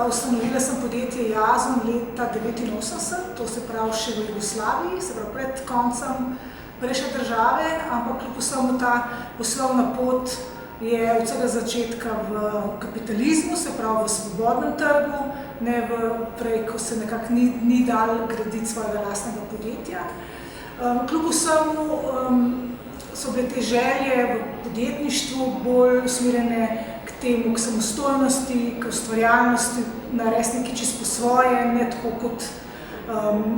Ustanovila sem podjetje Jazon leta 1989, to se pravi še v Jugoslaviji, se pravi pred koncem prejšnje države, ampak kljub vsemu ta poslovna pot je od vsega začetka v kapitalizmu, se pravi v svobodnem trgu, ne prej, ko se nekako ni dalo graditi svojega lastnega podjetja. Kljub vsemu so bile te želje v podjetništvu bolj usmerjene k temu, k samostojnosti, k ustvarjalnosti, narediti nekaj čisto po svoje, ne tako kot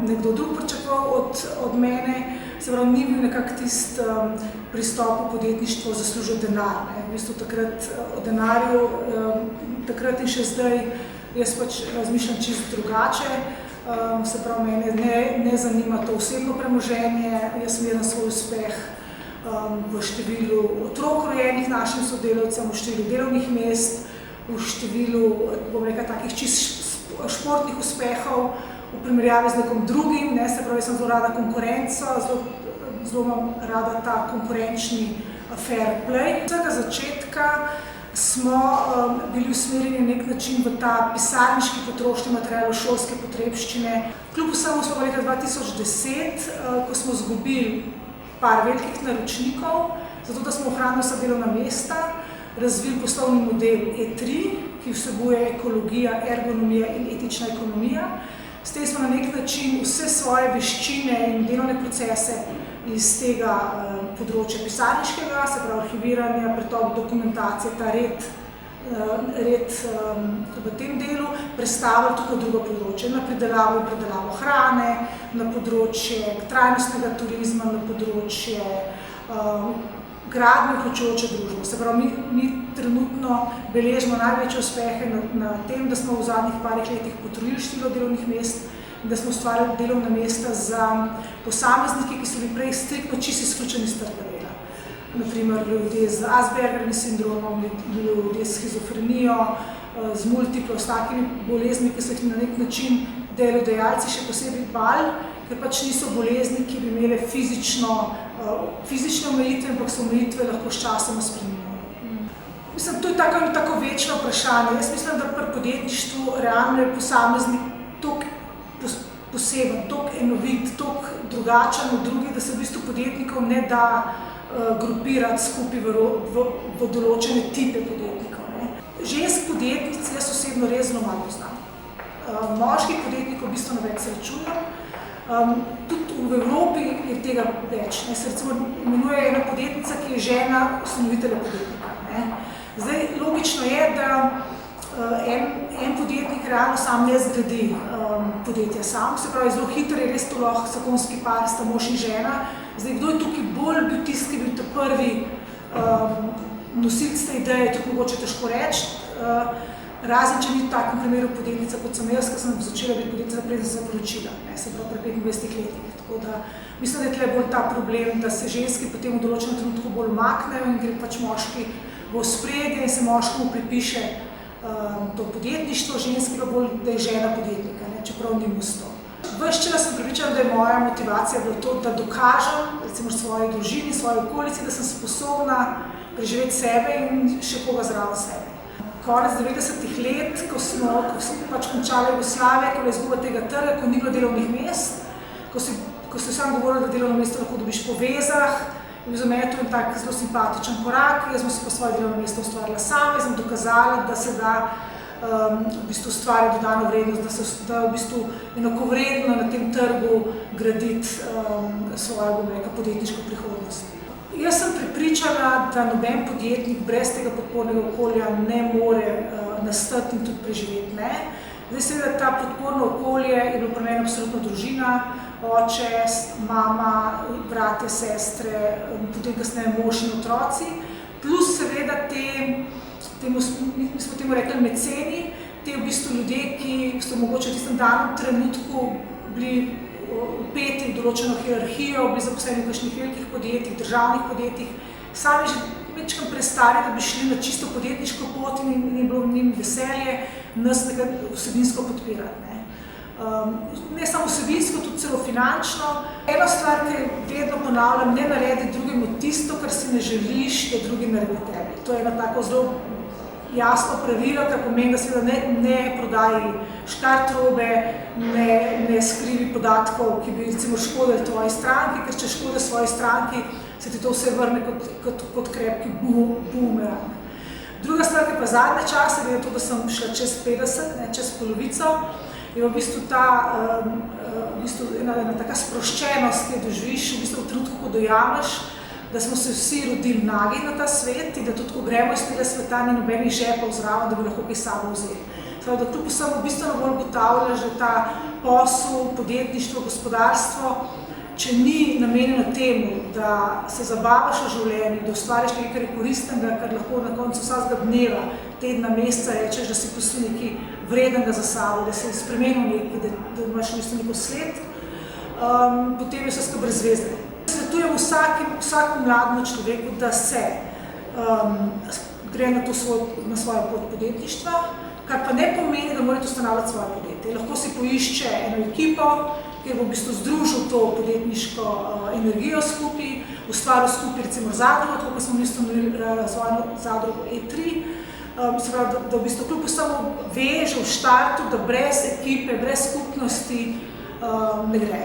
nekdo drug pričakoval od mene. Se pravi, ni bil nekako tisti pristop v podjetništvo zaslužiti denar. V bistvu takrat o denarju, takrat in še zdaj, jaz pač razmišljam čisto drugače. Se pravi, mene ne zanima to osebno premoženje, jaz merim svoj uspeh v številu otrok rojenih našim sodelavcem, v številu delovnih mest, v številu, bom rekla, takih čist športnih uspehov v primerjavi z nekom drugim, ne, se pravi, sem zelo rada konkurenco, zelo imam rada ta konkurenčni fair play. Od vsega začetka smo bili usmerjeni na nek način v ta pisarniški potrošni material, šolske potrebščine. Kljub vsemu smo leta 2010, ko smo izgubili par velikih naročnikov, zato da smo ohranili vsa delovna mesta, razvili poslovni model E3, ki vsebuje ekologija, ergonomija in etična ekonomija. S tem smo na nek način vse svoje veščine in delovne procese iz tega področja pisarniškega, se pravi arhiviranja, pretok dokumentacije, ta red v tem delu, prestavili tudi na druga področja, na pridelavo in predelavo hrane, na področje trajnostnega turizma, na področje gradnje vključujoče družbo. Se pravi, mi trenutno beležimo največje uspehe na tem, da smo v zadnjih parih letih potrojili število delovnih mest in da smo ustvarjali delovna mesta za posameznike, ki so bili prej striktno čisto izključeni iz trga dela. Naprimer, ljudje z Aspergerjevim sindromom, ljudje s shizofrenijo, z multiplo, s takimi boleznimi, ki so jih na nek način delodajalci še posebej bali, ker pač niso bolezni, ki bi imele fizične omejitve, ampak so omejitve lahko sčasoma spreminjajo. Mislim, to je tako večno vprašanje. Jaz mislim, da pri podjetništvu realno je posameznik toliko poseben, toliko enovit, toliko drugačen od drugih, da se v bistvu podjetnikov ne da grupirati skupaj v določene tipe podjetnikov. Žensk podjetnic jaz osebno res zelo malo poznam. Moških podjetnikov bistveno več srečujem. Tudi v Evropi je tega več. Se recimo imenuje ena podjetnica, ki je žena ustanovitelja podjetnika. Zdaj, logično je, da en podjetnik realno sam ne zgradi podjetja sam. Se pravi, zelo hitro je res to lahko zakonski par, sta mož in žena. Zdaj, kdo je tukaj bolj bil tisti, ki je bil ta prvi nosilec te ideje, tudi mogoče težko reči. Razen, če ni v takem primeru podjetnica kot sem jaz, ker sem začela biti podjetnica, preden sem se poročila, se pravi pri 25 letih. Tako da mislim, da je tle bolj ta problem, da se ženski potem v določenem trenutku bolj umaknejo in gre pač moški v ospredje in se moškemu pripiše to podjetništvo, ženski pa bolj, da je žena podjetnika, čeprav ni musto. Ves čas sem prepričana, da je moja motivacija bila to, da dokažem recimo svoji družini, svoji okolici, da sem sposobna preživeti sebe in še koga zraven sebe. Konec 90-ih let, ko smo pač končali Jugoslavije, ko je izguba tega trga, ko ni bilo delovnih mest, ko si sam govoril, da delovno mesto lahko dobiš po vezah, je bil za mene to en tak zelo simpatičen korak, jaz sem si pa svoje delovno mesto ustvarila sama, jaz sem dokazala, da se da v bistvu ustvarja dodano vrednost, da v bistvu enakovredno na tem trgu graditi svojo, bom rekla, podjetniško prihodnost. Jaz sem prepričana, da noben podjetnik brez tega podpornega okolja ne more nastati in tudi preživeti. Zdaj seveda ta podporno okolje je bilo pri meni absolutno družina, oče, mama, bratje, sestre, potem kasneje mož in otroci, plus seveda mi smo temu rekli meceni, te v bistvu ljudje, ki so mogoče v tistem danem trenutku bili vpeti v določeno hierarhijo, bili zaposleni v kakšnih velikih podjetjih, državnih podjetjih, sami že večkrat prestari, da bi šli na čisto podjetniško pot in je bilo njim veselje nas nekaj vsebinsko podpirati. Ne samo vsebinsko, tudi celo finančno. Eno stvar, ki vedno ponavljam, ne naredi drugemu tisto, kar si ne želiš, da drugi naredi tebi. To je ena tako zelo jasno pravilo, kar pomeni, da seveda ne prodaji škartrobe, ne skrivi podatkov, ki bi recimo škodili tvoji stranki, ker če škode svoji stranki, se ti to vse vrne kot krepki bumerang. Druga stvar, ki pa zadnje čase, glede na to, da sem šla čez 50, čez polovico, je v bistvu ena taka sproščenost, ki jo doživiš v trenutku, ko dojameš, da smo se vsi rodili nagi na ta svet in da tudi, ko gremo iz tega sveta, ni nobenih žepov zraven, da bi lahko kaj sabo vzeli. Da kljub vsemu bistveno bolj ugotavljaš, da ta posel, podjetništvo, gospodarstvo, če ni namenjeno temu, da se zabavaš v življenju, da ustvariš nekaj, kar je koristnega, kar lahko na koncu vsakega dneva, tedna, meseca rečeš, da si pustil nekaj vrednega za sabo, da si spremenil nekaj, da imaš v bistvu neko sled, potem je vse skupaj brez veze. Svetujem vsakemu mlademu človeku, da se gre na svojo pot podjetništva, kar pa ne pomeni, da morate ustanavljati svoje podjetje. Lahko si poišče eno ekipo, kjer bo v bistvu združil to podjetniško energijo skupaj, ustvaril skupaj recimo zadrugo, tako kot smo ustanovili razvojno zadrugo E3, se pravi, da v bistvu kljub vsemu ve že v štartu, da brez ekipe, brez skupnosti ne gre.